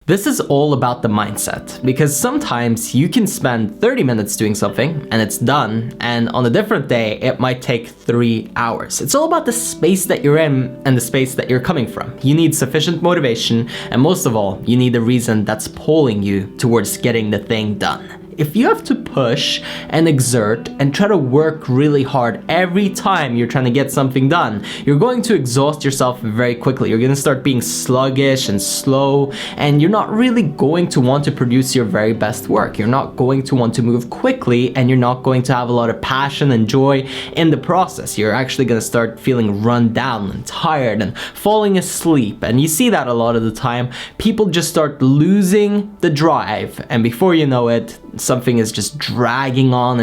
This is all about the mindset, because sometimes you can spend 30 minutes doing something and it's done, and on a different day it might take 3 hours. It's all about the space that you're in and the space that you're coming from. You need sufficient motivation, and most of all, you need a reason that's pulling you towards getting the thing done. If you have to push and exert and try to work really hard every time you're trying to get something done, you're going to exhaust yourself very quickly. You're going to start being sluggish and slow, and you're not really going to want to produce your very best work. You're not going to want to move quickly, and you're not going to have a lot of passion and joy in the process. You're actually going to start feeling run down and tired and falling asleep. And you see that a lot of the time. People just start losing the drive, and before you know it, something is just dragging on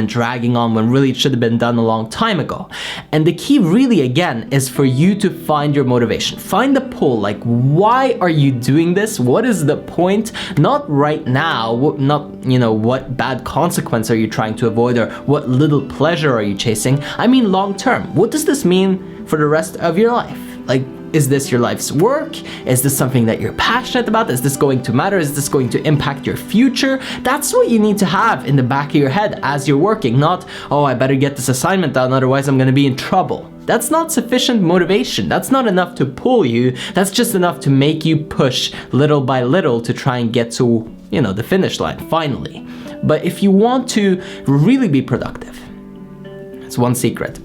when really it should have been done a long time ago. And the key really, again, is for you to find your motivation. Find the pull, like, why are you doing this? What is the point? Not right now, not, what bad consequence are you trying to avoid, or what little pleasure are you chasing? I mean long term. What does this mean for the rest of your life? Like, is this your life's work? Is this something that you're passionate about? Is this going to matter? Is this going to impact your future? That's what you need to have in the back of your head as you're working, not, oh, I better get this assignment done, otherwise I'm going to be in trouble. That's not sufficient motivation. That's not enough to pull you. That's just enough to make you push little by little to try and get to, the finish line, finally. But if you want to really be productive, it's one secret,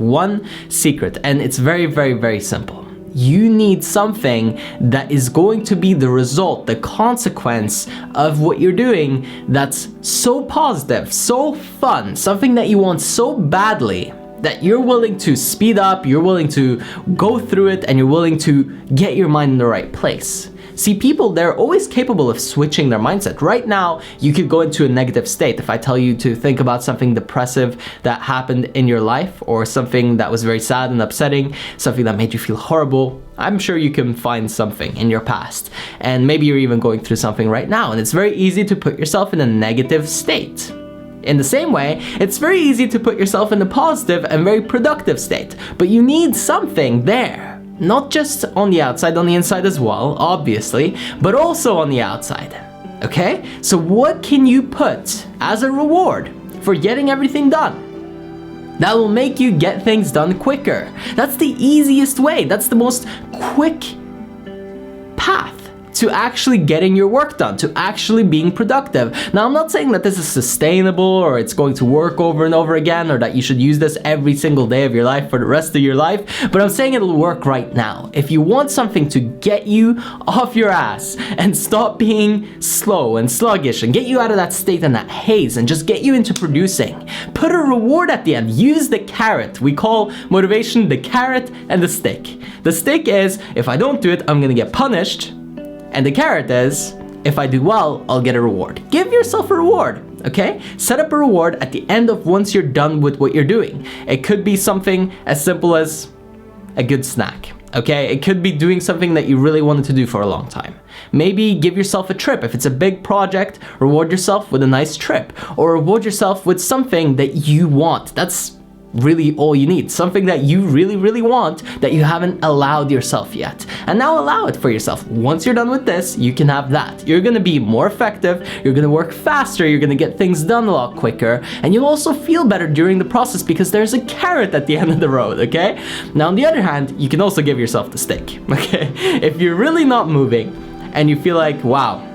and it's very, very, very simple. You need something that is going to be the result, the consequence of what you're doing that's so positive, so fun, something that you want so badly that you're willing to speed up, you're willing to go through it, and you're willing to get your mind in the right place. See, people, they're always capable of switching their mindset. Right now, you could go into a negative state. If I tell you to think about something depressive that happened in your life, or something that was very sad and upsetting, something that made you feel horrible, I'm sure you can find something in your past. And maybe you're even going through something right now, and it's very easy to put yourself in a negative state. In the same way, it's very easy to put yourself in a positive and very productive state. But you need something there. Not just on the outside, on the inside as well, obviously, but also on the outside. Okay? So what can you put as a reward for getting everything done that will make you get things done quicker? That's the easiest way. That's the most quick path to actually getting your work done, to actually being productive. Now, I'm not saying that this is sustainable, or it's going to work over and over again, or that you should use this every single day of your life for the rest of your life, but I'm saying it'll work right now. If you want something to get you off your ass and stop being slow and sluggish and get you out of that state and that haze and just get you into producing, put a reward at the end. Use the carrot. We call motivation the carrot and the stick. The stick is, if I don't do it, I'm gonna get punished. And the carrot is, if I do well, I'll get a reward. Give yourself a reward, okay? Set up a reward at the end of once you're done with what you're doing. It could be something as simple as a good snack, okay? It could be doing something that you really wanted to do for a long time. Maybe give yourself a trip. If it's a big project, reward yourself with a nice trip. Or reward yourself with something that you want. That's really all you need. Something that you really, really want that you haven't allowed yourself yet. And now allow it for yourself. Once you're done with this, you can have that. You're gonna be more effective, you're gonna work faster, you're gonna get things done a lot quicker, and you'll also feel better during the process because there's a carrot at the end of the road, okay? Now, on the other hand, you can also give yourself the stick, okay? If you're really not moving and you feel like, wow,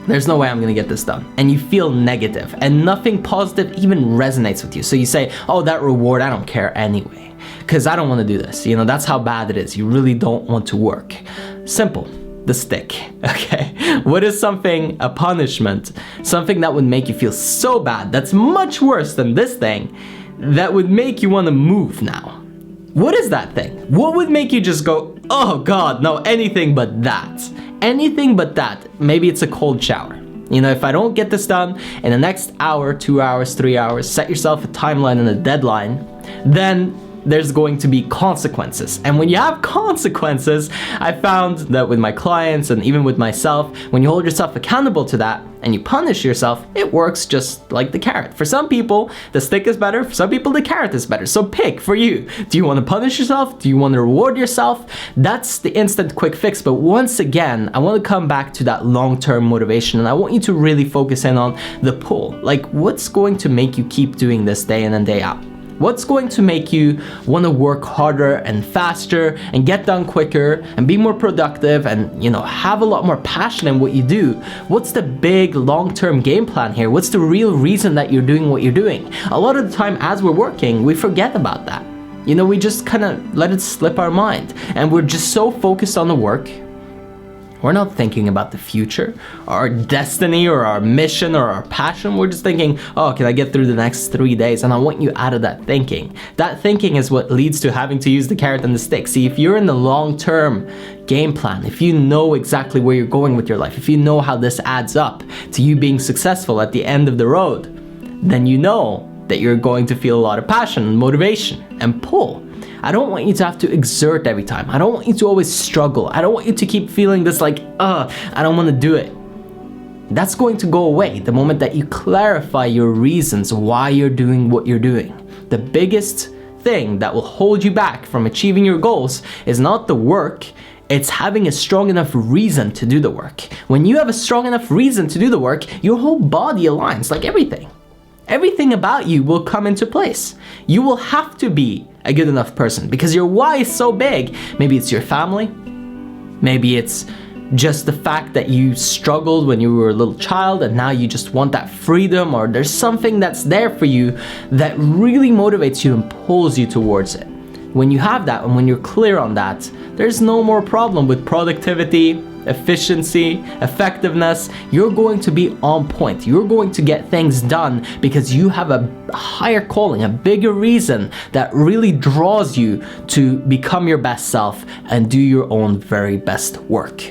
there's no way I'm gonna get this done, and you feel negative and nothing positive even resonates with you, so you say, oh, that reward, I don't care anyway, because I don't want to do this. That's how bad it is. You really don't want to work. Simple. The stick. Okay? What is something, a punishment, something that would make you feel so bad, that's much worse than this thing, that would make you want to move now? What is that thing? What would make you just go, oh God, no, anything but that? Anything but that. Maybe it's a cold shower. If I don't get this done in the next hour, 2 hours, 3 hours, set yourself a timeline and a deadline, then there's going to be consequences. And when you have consequences, I found that with my clients and even with myself, when you hold yourself accountable to that and you punish yourself, it works just like the carrot. For some people, the stick is better. For some people, the carrot is better. So pick for you. Do you want to punish yourself? Do you want to reward yourself? That's the instant quick fix. But once again, I want to come back to that long-term motivation, and I want you to really focus in on the pull. Like, what's going to make you keep doing this day in and day out? What's going to make you want to work harder and faster and get done quicker and be more productive and, have a lot more passion in what you do? What's the big long-term game plan here? What's the real reason that you're doing what you're doing? A lot of the time as we're working, we forget about that. We just kind of let it slip our mind, and we're just so focused on the work. We're not thinking about the future, our destiny, or our mission, or our passion. We're just thinking, oh, can I get through the next 3 days? And I want you out of that thinking. That thinking is what leads to having to use the carrot and the stick. See, if you're in the long-term game plan, if you know exactly where you're going with your life, if you know how this adds up to you being successful at the end of the road, then you know that you're going to feel a lot of passion, motivation, and pull. I don't want you to have to exert every time. I don't want you to always struggle. I don't want you to keep feeling this like, I don't want to do it. That's going to go away the moment that you clarify your reasons why you're doing what you're doing. The biggest thing that will hold you back from achieving your goals is not the work, it's having a strong enough reason to do the work. When you have a strong enough reason to do the work, your whole body aligns, like everything. Everything about you will come into place. You will have to be a good enough person because your why is so big. Maybe it's your family. Maybe it's just the fact that you struggled when you were a little child and now you just want that freedom, or there's something that's there for you that really motivates you and pulls you towards it. When you have that and when you're clear on that, there's no more problem with productivity, efficiency, effectiveness. You're going to be on point. You're going to get things done because you have a higher calling, a bigger reason that really draws you to become your best self and do your own very best work.